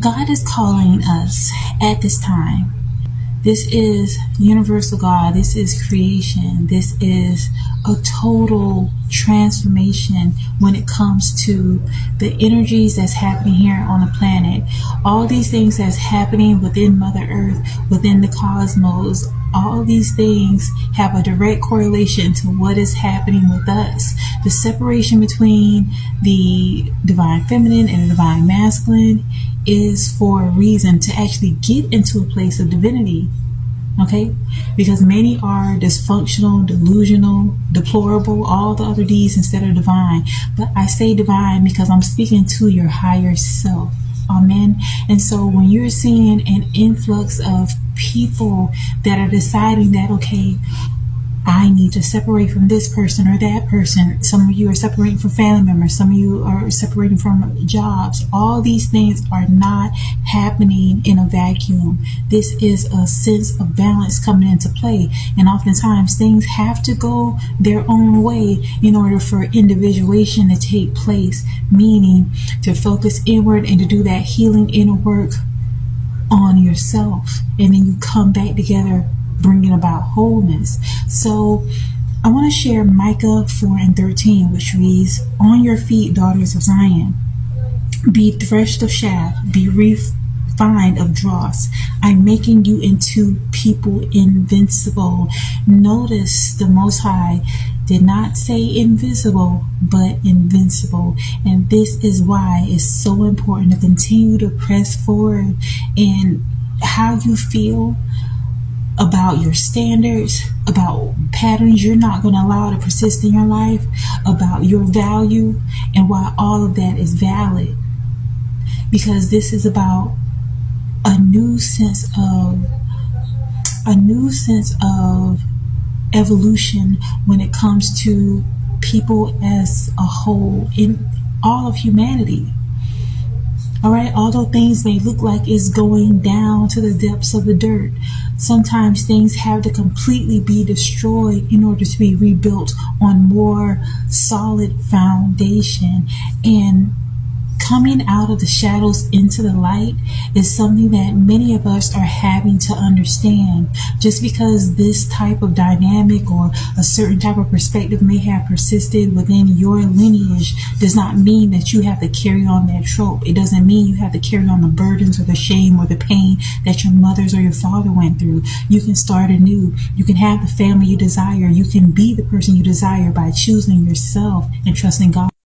God is calling us at this time. This is universal God. This is creation. This is a total transformation when it comes to the energies that's happening here on the planet. All these things that's happening within Mother Earth, within the cosmos, all these things have a direct correlation to what is happening with us. The separation between the divine feminine and the divine masculine is for a reason, to actually get into a place of divinity. Okay? Because many are dysfunctional, delusional, deplorable, all the other D's instead of divine. But I say divine because I'm speaking to your higher self. Amen. And so when you're seeing an influx of people that are deciding that, okay, I need to separate from this person or that person. Some of you are separating from family members. Some of you are separating from jobs. All these things are not happening in a vacuum. This is a sense of balance coming into play. And oftentimes things have to go their own way in order for individuation to take place, meaning to focus inward and to do that healing inner work on yourself. And then you come back together, bringing about wholeness. So I want to share Micah 4:13, which reads, "On your feet, daughters of Zion, be threshed of shaft, be refined of dross. I'm making you into people invincible." Notice the Most High did not say invisible, but invincible. And this is why it's so important to continue to press forward in how you feel about your standards, about patterns you're not going to allow to persist in your life, about your value, and why all of that is valid. Because this is about a new sense of evolution when it comes to people as a whole in all of humanity. All right, although things may look like it's going down to the depths of the dirt, sometimes things have to completely be destroyed in order to be rebuilt on more solid foundation. And coming out of the shadows into the light is something that many of us are having to understand. Just because this type of dynamic or a certain type of perspective may have persisted within your lineage does not mean that you have to carry on that trope. It doesn't mean you have to carry on the burdens or the shame or the pain that your mothers or your father went through. You can start anew. You can have the family you desire. You can be the person you desire by choosing yourself and trusting God.